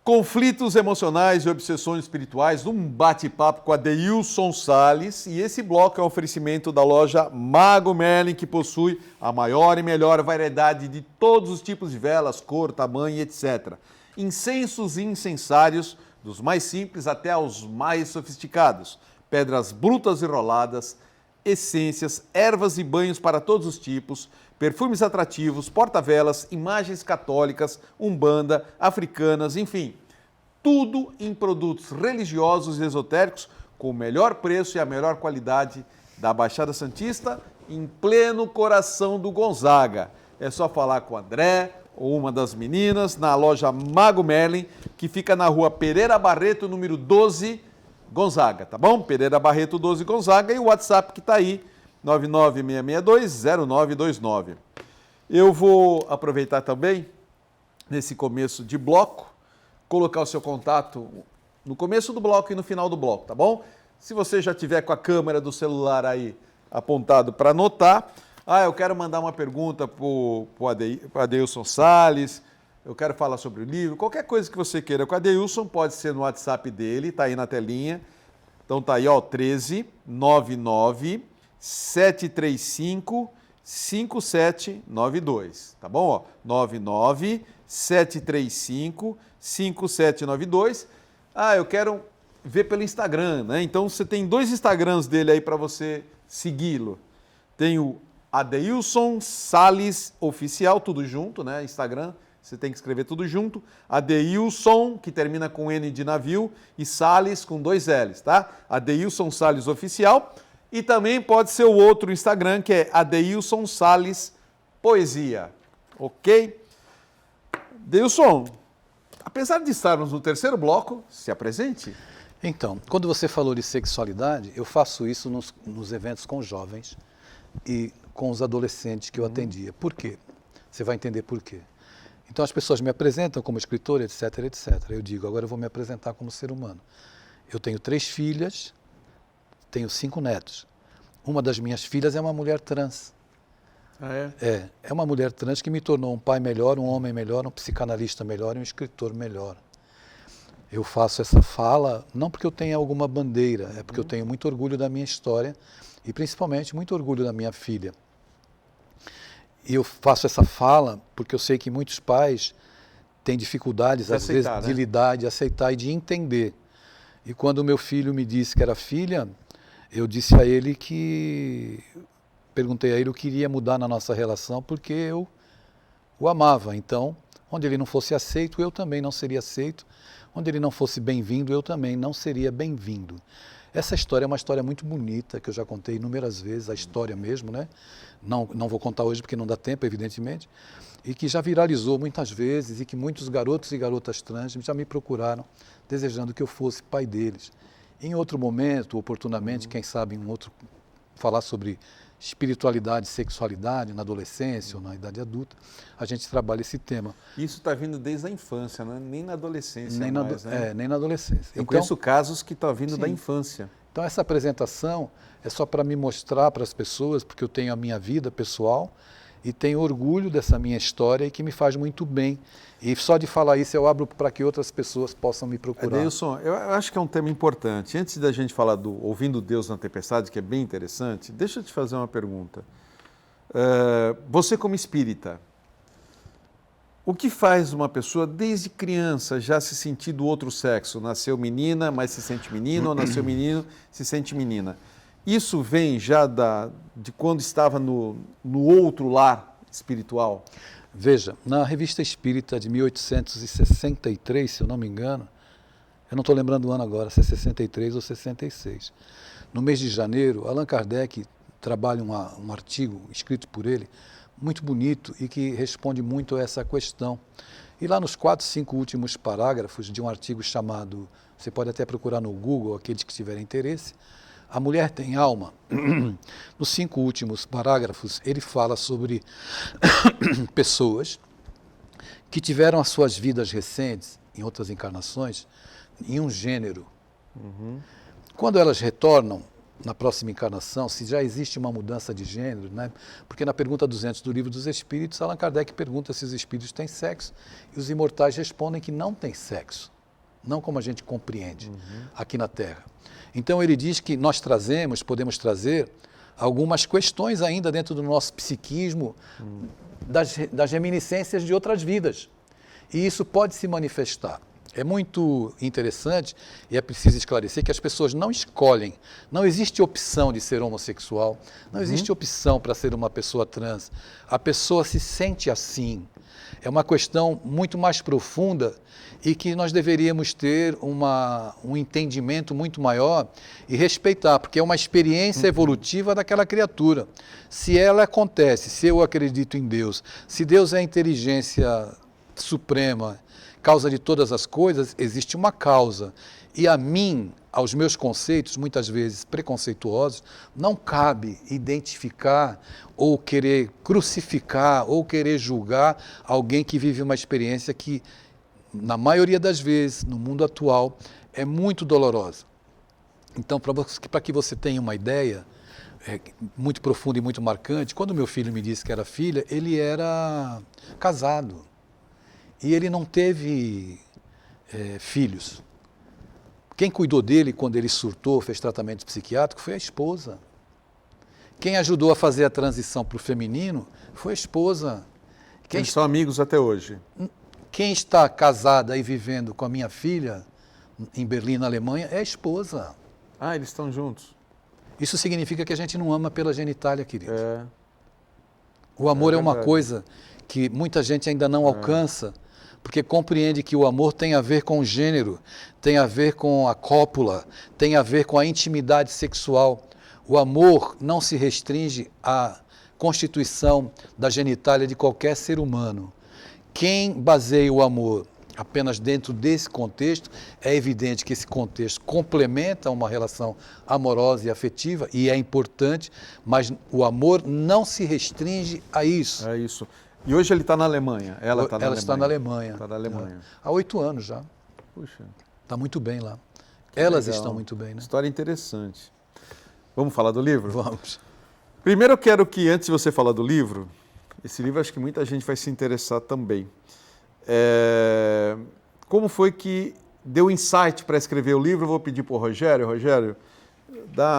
Conflitos emocionais e obsessões espirituais, um bate-papo com a Adeilson Salles. E esse bloco é um oferecimento da loja Mago Merlin, que possui a maior e melhor variedade de todos os tipos de velas, cor, tamanho, etc. Incensos e incensários, dos mais simples até aos mais sofisticados. Pedras brutas e roladas, essências, ervas e banhos para todos os tipos, perfumes atrativos, porta-velas, imagens católicas, umbanda, africanas, enfim. Tudo em produtos religiosos e esotéricos com o melhor preço e a melhor qualidade da Baixada Santista, em pleno coração do Gonzaga. É só falar com o André ou uma das meninas na loja Mago Merlin, que fica na Rua Pereira Barreto, número 12, Gonzaga, tá bom? Pereira Barreto 12, Gonzaga, e o WhatsApp que está aí, 996620929. Eu vou aproveitar também, nesse começo de bloco, colocar o seu contato no começo do bloco e no final do bloco, tá bom? Se você já tiver com a câmera do celular aí apontado para anotar, eu quero mandar uma pergunta para o Adeilson Salles, eu quero falar sobre o livro, qualquer coisa que você queira com o Adeilson, pode ser no WhatsApp dele, tá aí na telinha. Então tá aí, 13 99 735 5792, tá bom? 99 735 5792. Eu quero ver pelo Instagram, né? Então você tem 2 Instagrams dele aí para você segui-lo. Tem o Adeilson Salles Oficial, tudo junto, né? Instagram, você tem que escrever tudo junto. Adeilson, que termina com N de navio, e Salles com 2 L's, tá? Adeilson Salles Oficial. E também pode ser o outro Instagram, que é Adeilson Salles Poesia. Ok? Adeilson, apesar de estarmos no terceiro bloco, se apresente. Então, quando você falou de sexualidade, eu faço isso nos eventos com jovens e com os adolescentes que eu atendia. Por quê? Você vai entender por quê. Então as pessoas me apresentam como escritor, etc, etc. Eu digo, agora eu vou me apresentar como ser humano. Eu tenho 3 filhas, tenho 5 netos. Uma das minhas filhas é uma mulher trans. É uma mulher trans que me tornou um pai melhor, um homem melhor, um psicanalista melhor e um escritor melhor. Eu faço essa fala, não porque eu tenha alguma bandeira, é porque eu tenho muito orgulho da minha história e principalmente muito orgulho da minha filha. E eu faço essa fala porque eu sei que muitos pais têm dificuldades, às vezes, de lidar, de aceitar e de entender. E quando o meu filho me disse que era filha, eu disse a ele perguntei a ele o que iria mudar na nossa relação, porque eu o amava. Então, onde ele não fosse aceito, eu também não seria aceito. Onde ele não fosse bem-vindo, eu também não seria bem-vindo. Essa história é uma história muito bonita, que eu já contei inúmeras vezes, a história mesmo, né? Não vou contar hoje porque não dá tempo, evidentemente, e que já viralizou muitas vezes e que muitos garotos e garotas trans já me procuraram desejando que eu fosse pai deles. Em outro momento, oportunamente, quem sabe em outro, falar sobre espiritualidade, sexualidade na adolescência ou na idade adulta, a gente trabalha esse tema. Isso está vindo desde a infância, né? Nem na adolescência nem mais, né? Nem na adolescência. Eu conheço casos que estão vindo sim. da infância. Então essa apresentação é só para me mostrar para as pessoas, porque eu tenho a minha vida pessoal e tenho orgulho dessa minha história e que me faz muito bem. E só de falar isso eu abro para que outras pessoas possam me procurar. Adeilson, eu acho que é um tema importante. Antes da gente falar do Ouvindo Deus na Tempestade, que é bem interessante, deixa eu te fazer uma pergunta. Você como espírita, o que faz uma pessoa desde criança já se sentir do outro sexo? Nasceu menina, mas se sente menino, ou nasceu menino, se sente menina. Isso vem já de quando estava no outro lar espiritual? Veja, na Revista Espírita de 1863, se eu não me engano, eu não estou lembrando o ano agora, se é 63 ou 66. No mês de janeiro, Allan Kardec trabalha um artigo escrito por ele, muito bonito e que responde muito a essa questão. E lá nos 4, 5 últimos parágrafos de um artigo chamado, você pode até procurar no Google, aqueles que tiverem interesse, A Mulher Tem Alma. Nos 5 últimos parágrafos, ele fala sobre pessoas que tiveram as suas vidas recentes, em outras encarnações, em um gênero. Quando elas retornam, na próxima encarnação, se já existe uma mudança de gênero, né? Porque na pergunta 200 do Livro dos Espíritos, Allan Kardec pergunta se os espíritos têm sexo, e os imortais respondem que não têm sexo, não como a gente compreende aqui na Terra. Então ele diz que nós podemos trazer algumas questões ainda dentro do nosso psiquismo, das reminiscências de outras vidas, e isso pode se manifestar. É muito interessante e é preciso esclarecer que as pessoas não escolhem, não existe opção de ser homossexual, não existe opção para ser uma pessoa trans. A pessoa se sente assim. É uma questão muito mais profunda e que nós deveríamos ter um entendimento muito maior e respeitar, porque é uma experiência evolutiva daquela criatura. Se ela acontece, se eu acredito em Deus, se Deus é a inteligência suprema, causa de todas as coisas, existe uma causa. E a mim, aos meus conceitos, muitas vezes preconceituosos, não cabe identificar ou querer crucificar ou querer julgar alguém que vive uma experiência que, na maioria das vezes, no mundo atual, é muito dolorosa. Então, para que você tenha uma ideia muito profunda e muito marcante, quando meu filho me disse que era filha, ele era casado. E ele não teve filhos. Quem cuidou dele quando ele surtou, fez tratamento psiquiátrico, foi a esposa. Quem ajudou a fazer a transição para o feminino foi a esposa. Eles são amigos até hoje. Quem está casada e vivendo com a minha filha em Berlim, na Alemanha, é a esposa. Ah, eles estão juntos. Isso significa que a gente não ama pela genitália, querido. O amor é uma coisa que muita gente ainda não alcança, porque compreende que o amor tem a ver com o gênero, tem a ver com a cópula, tem a ver com a intimidade sexual. O amor não se restringe à constituição da genitália de qualquer ser humano. Quem baseia o amor apenas dentro desse contexto, é evidente que esse contexto complementa uma relação amorosa e afetiva, e é importante, mas o amor não se restringe a isso. É isso. E hoje ele está na Alemanha, ela está na Alemanha. Ela está na Alemanha. Está na Alemanha. Há 8 anos já. Puxa. Está muito bem lá. Elas legal. Estão muito bem, né? História interessante. Vamos falar do livro? Vamos. Primeiro eu quero que, antes de você falar do livro, esse livro acho que muita gente vai se interessar também. Como foi que deu insight para escrever o livro? Eu vou pedir para o Rogério. Rogério,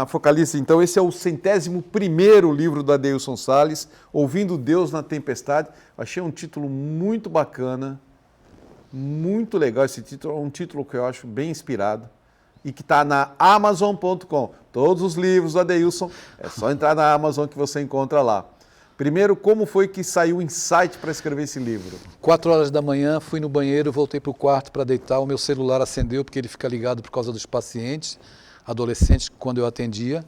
focaliza. Então, esse é o 101º livro do Adeilson Sales, Ouvindo Deus na Tempestade. Achei um título muito bacana, muito legal esse título. É um título que eu acho bem inspirado e que está na Amazon.com. Todos os livros do Adeilson, é só entrar na Amazon que você encontra lá. Primeiro, como foi que saiu o insight para escrever esse livro? 4 horas da manhã, fui no banheiro, voltei para o quarto para deitar, o meu celular acendeu porque ele fica ligado por causa dos pacientes, adolescentes, quando eu atendia,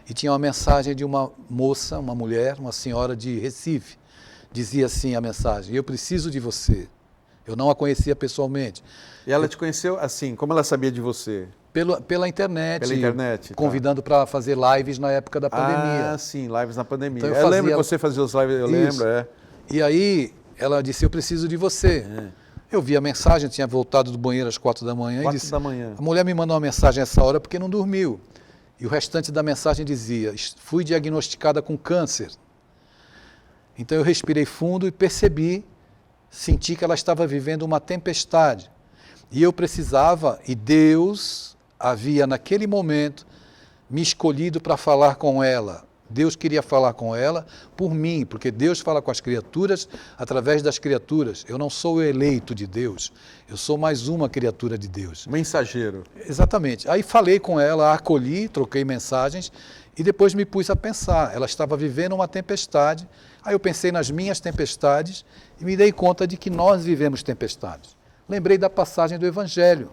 e tinha uma mensagem de uma moça, uma mulher, uma senhora de Recife. Dizia assim a mensagem: eu preciso de você. Eu não a conhecia pessoalmente. E ela te conheceu assim? Como ela sabia de você? Pela internet. Pela internet, convidando para fazer lives na época da pandemia. Ah, sim, lives na pandemia. Então eu lembro que você fazia os lives, eu lembro, é. E aí ela disse: eu preciso de você. Eu vi a mensagem, tinha voltado do banheiro às 4 da manhã. 4 e disse, da manhã. A mulher me mandou uma mensagem essa hora porque não dormiu. E o restante da mensagem dizia: fui diagnosticada com câncer. Então eu respirei fundo e percebi, senti que ela estava vivendo uma tempestade. E eu precisava, e Deus havia naquele momento me escolhido para falar com ela. Deus queria falar com ela por mim, porque Deus fala com as criaturas através das criaturas. Eu não sou o eleito de Deus, eu sou mais uma criatura de Deus. Mensageiro. Exatamente. Aí falei com ela, a acolhi, troquei mensagens e depois me pus a pensar. Ela estava vivendo uma tempestade. Aí eu pensei nas minhas tempestades e me dei conta de que nós vivemos tempestades. Lembrei da passagem do Evangelho,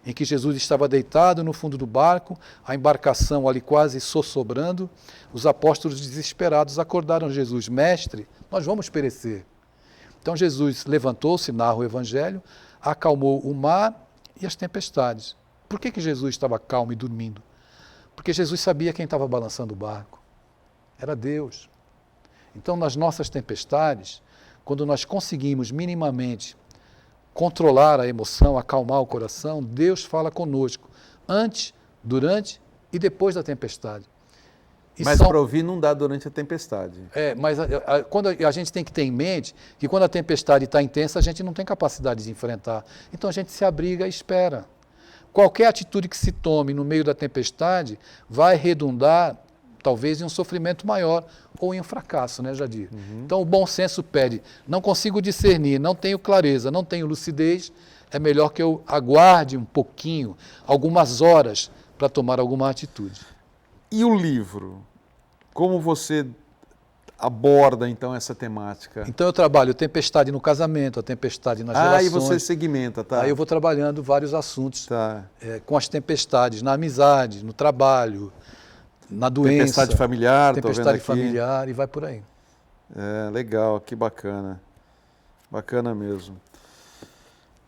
em que Jesus estava deitado no fundo do barco, a embarcação ali quase sossobrando, os apóstolos desesperados acordaram Jesus: mestre, nós vamos perecer. Então Jesus levantou-se, narra o Evangelho, acalmou o mar e as tempestades. Por que Jesus estava calmo e dormindo? Porque Jesus sabia quem estava balançando o barco. Era Deus. Então, nas nossas tempestades, quando nós conseguimos minimamente controlar a emoção, acalmar o coração, Deus fala conosco antes, durante e depois da tempestade. Mas para ouvir não dá durante a tempestade. Mas quando a gente tem que ter em mente que quando a tempestade está intensa, a gente não tem capacidade de enfrentar. Então a gente se abriga e espera. Qualquer atitude que se tome no meio da tempestade vai redundar talvez em um sofrimento maior ou em um fracasso, né, Jadir? Então o bom senso pede: não consigo discernir, não tenho clareza, não tenho lucidez, é melhor que eu aguarde um pouquinho, algumas horas, para tomar alguma atitude. E o livro? Como você aborda, então, essa temática? Então eu trabalho tempestade no casamento, a tempestade nas relações. E você segmenta, tá? Aí eu vou trabalhando vários assuntos Tá. Com as tempestades, na amizade, no trabalho, na doença. Tempestade familiar, tempestade familiar, e vai por aí. Legal, que bacana. Bacana mesmo.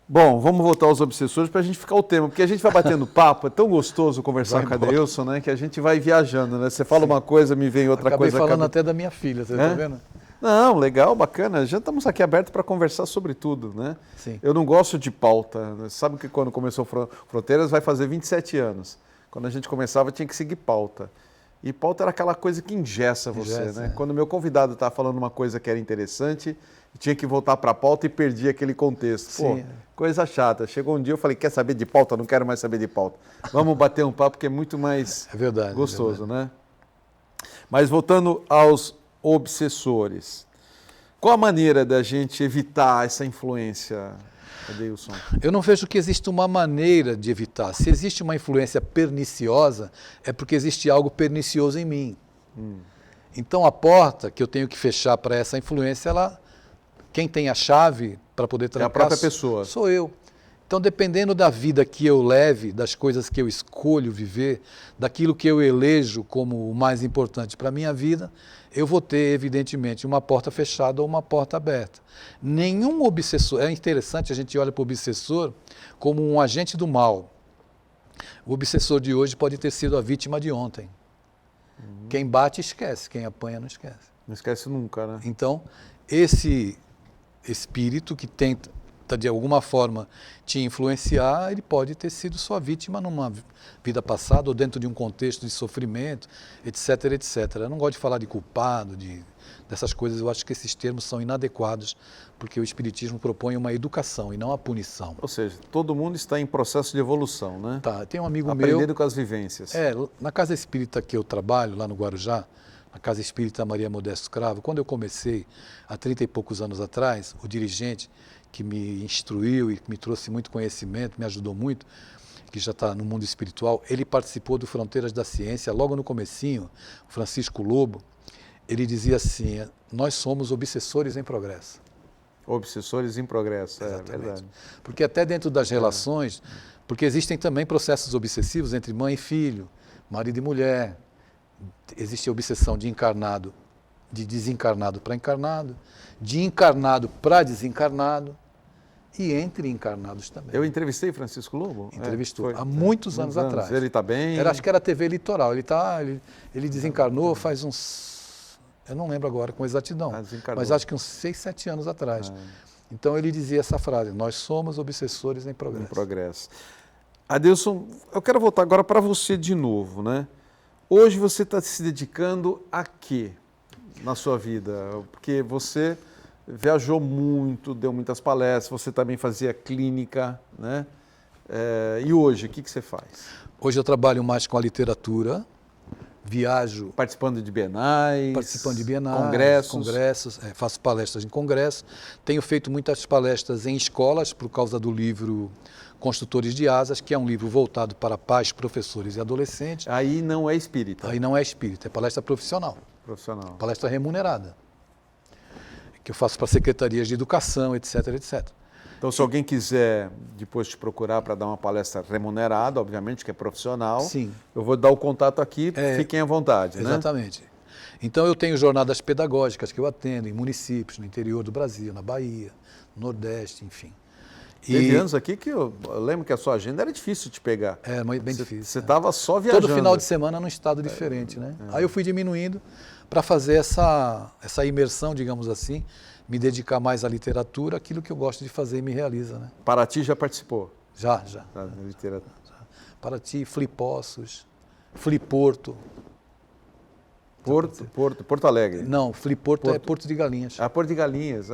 Bom, vamos voltar aos obsessores para a gente ficar o tema, porque a gente vai batendo papo, é tão gostoso conversar com a Adeilson, né, que a gente vai viajando, né? Você fala uma coisa, me vem outra coisa. Acabei falando até da minha filha, você está vendo? Não, legal, bacana. Já estamos aqui abertos para conversar sobre tudo, né? Sim. Eu não gosto de pauta. Sabe que quando começou Fronteiras vai fazer 27 anos. Quando a gente começava tinha que seguir pauta. E pauta era aquela coisa que engessa você, né? Quando o meu convidado estava falando uma coisa que era interessante, tinha que voltar para a pauta e perdia aquele contexto. Sim. Pô, coisa chata. Chegou um dia eu falei: quer saber de pauta? Não quero mais saber de pauta. Vamos bater um papo que é muito mais gostoso, né? Mas voltando aos obsessores, qual a maneira da gente evitar essa influência, Adeilson? Eu não vejo que existe uma maneira de evitar. Se existe uma influência perniciosa, é porque existe algo pernicioso em mim. Então a porta que eu tenho que fechar para essa influência, quem tem a chave para poder trancar é a própria pessoa. Sou eu. Então, dependendo da vida que eu leve, das coisas que eu escolho viver, daquilo que eu elejo como o mais importante para a minha vida, eu vou ter, evidentemente, uma porta fechada ou uma porta aberta. Nenhum obsessor... É interessante, a gente olha para o obsessor como um agente do mal. O obsessor de hoje pode ter sido a vítima de ontem. Quem bate, esquece. Quem apanha, não esquece. Não esquece nunca, né? Então, esse espírito que tenta, de alguma forma, te influenciar, ele pode ter sido sua vítima numa vida passada ou dentro de um contexto de sofrimento, etc, etc. Eu não gosto de falar de culpado, dessas coisas. Eu acho que esses termos são inadequados, porque o Espiritismo propõe uma educação e não a punição. Ou seja, todo mundo está em processo de evolução, né? Tá, tem um amigo meu... Aprendendo com as vivências. Na casa espírita que eu trabalho, lá no Guarujá, a Casa Espírita Maria Modesto Cravo, quando eu comecei, há 30 e poucos anos atrás, o dirigente que me instruiu e que me trouxe muito conhecimento, me ajudou muito, que já está no mundo espiritual, ele participou do Fronteiras da Ciência, logo no comecinho, Francisco Lobo, ele dizia assim, nós somos obsessores em progresso. Obsessores em progresso, Exatamente. É verdade. Porque até dentro das relações, porque existem também processos obsessivos entre mãe e filho, marido e mulher, existe a obsessão de encarnado, de desencarnado para encarnado, de encarnado para desencarnado e entre encarnados também. Eu entrevistei Francisco Lobo? Entrevistou, há muitos anos atrás. Ele está bem? Acho que era a TV Litoral, ele desencarnou faz uns, eu não lembro agora com exatidão, mas acho que uns 6, 7 anos atrás. Então ele dizia essa frase, nós somos obsessores em progresso. Em progresso. Adilson, eu quero voltar agora para você de novo, né? Hoje você está se dedicando a quê na sua vida? Porque você viajou muito, deu muitas palestras, você também fazia clínica, né? E hoje, o que você faz? Hoje eu trabalho mais com a literatura, viajo... Participando de bienais? Participando de bienais, congressos, faço palestras em congressos, tenho feito muitas palestras em escolas por causa do livro Construtores de Asas, que é um livro voltado para pais, professores e adolescentes. Aí não é espírita? Aí não é espírita, é palestra profissional. Profissional. Palestra remunerada, que eu faço para secretarias de educação, etc, etc. Então, se alguém quiser depois te procurar para dar uma palestra remunerada, obviamente que é profissional, sim, eu vou dar o contato aqui, fiquem à vontade. Exatamente. Né? Então, eu tenho jornadas pedagógicas que eu atendo em municípios, no interior do Brasil, na Bahia, no Nordeste, enfim. Teve anos aqui que eu lembro que a sua agenda era difícil de pegar. Era bem difícil. Você estava só viajando. Todo final de semana num estado diferente, né? Aí eu fui diminuindo para fazer essa imersão, digamos assim, me dedicar mais à literatura, aquilo que eu gosto de fazer e me realiza, né? Paraty já participou? Já. Da literatura. Paraty, Flipossos, Fliporto. Porto Alegre? Não, Fliporto é Porto de Galinhas. Ah, Porto de Galinhas,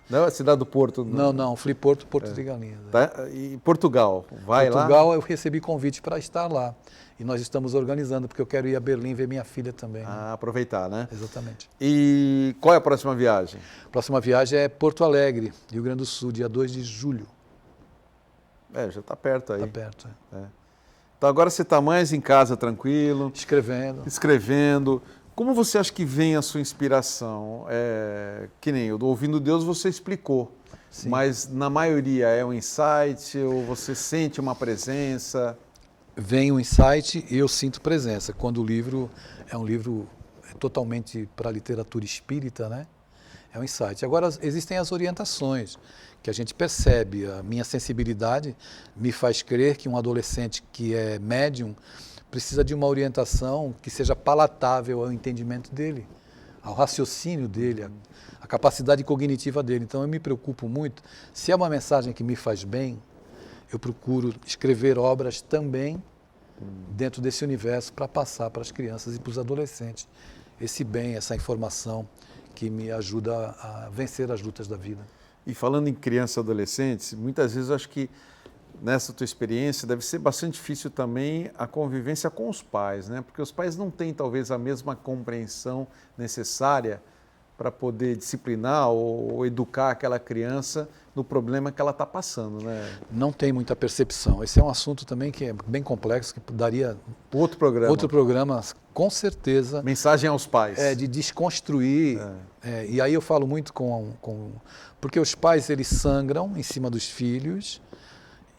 Não é a cidade do Porto? Não, Fliporto, Porto de Galinhas. Tá? E Portugal, vai lá? Portugal eu recebi convite para estar lá. E nós estamos organizando, porque eu quero ir a Berlim ver minha filha também. Né? Aproveitar, né? Exatamente. E qual é a próxima viagem? A próxima viagem é Porto Alegre, Rio Grande do Sul, dia 2 de julho. Já está perto aí. Está perto, Então agora você está mais em casa, tranquilo? Escrevendo. Como você acha que vem a sua inspiração? Que nem eu, Ouvindo Deus você explicou. Sim. Mas na maioria é um insight ou você sente uma presença? Vem um insight e eu sinto presença. Quando o livro é um livro totalmente para a literatura espírita, né? É um insight. Agora, existem as orientações que a gente percebe. A minha sensibilidade me faz crer que um adolescente que é médium precisa de uma orientação que seja palatável ao entendimento dele, ao raciocínio dele, à capacidade cognitiva dele. Então, eu me preocupo muito. Se é uma mensagem que me faz bem, eu procuro escrever obras também dentro desse universo para passar para as crianças e para os adolescentes esse bem, essa informação que me ajuda a vencer as lutas da vida. E falando em crianças e adolescentes, muitas vezes eu acho que nessa tua experiência deve ser bastante difícil também a convivência com os pais, né? Porque os pais não têm talvez a mesma compreensão necessária para poder disciplinar ou educar aquela criança no problema que ela está passando, né? Não tem muita percepção. Esse é um assunto também que é bem complexo, que daria outro programa, com certeza. Mensagem aos pais. De desconstruir. E aí eu falo muito porque os pais, eles sangram em cima dos filhos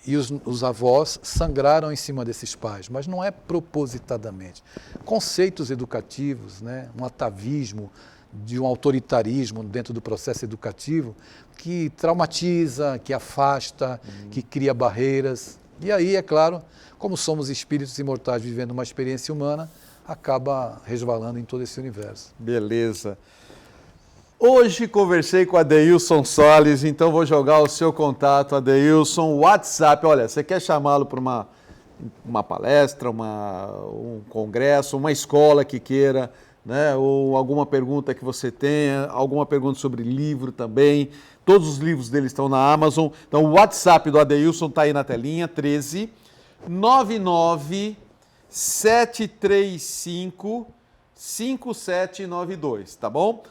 e os avós sangraram em cima desses pais, mas não é propositadamente. Conceitos educativos, né? Um atavismo, de um autoritarismo dentro do processo educativo que traumatiza, que afasta, que cria barreiras. E aí, é claro, como somos espíritos imortais vivendo uma experiência humana, acaba resvalando em todo esse universo. Beleza. Hoje conversei com Adeilson Solis, então vou jogar o seu contato, Adeilson, WhatsApp. Olha, você quer chamá-lo para uma palestra, um congresso, uma escola que queira, né? Ou alguma pergunta que você tenha, alguma pergunta sobre livro também. Todos os livros dele estão na Amazon. Então o WhatsApp do Adeilson está aí na telinha, 13 99 735 5792, tá bom?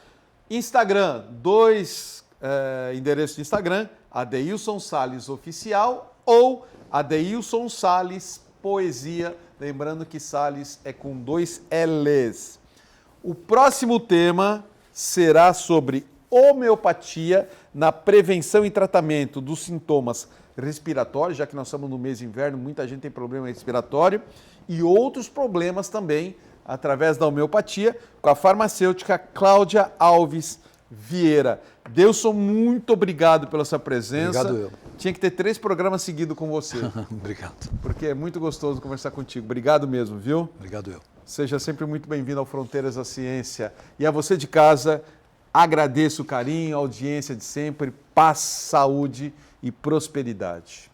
Instagram, 2 endereços de Instagram, Adeilson Sales Oficial ou Adeilson Sales Poesia, lembrando que Sales é com 2 L's. O próximo tema será sobre homeopatia na prevenção e tratamento dos sintomas respiratórios, já que nós estamos no mês de inverno, muita gente tem problema respiratório, e outros problemas também, através da homeopatia, com a farmacêutica Cláudia Alves Vieira. Deilson, muito obrigado pela sua presença. Obrigado eu. Tinha que ter 3 programas seguidos com você. Obrigado. Porque é muito gostoso conversar contigo. Obrigado mesmo, viu? Obrigado eu. Seja sempre muito bem-vindo ao Fronteiras da Ciência. E a você de casa, agradeço o carinho, a audiência de sempre, paz, saúde e prosperidade.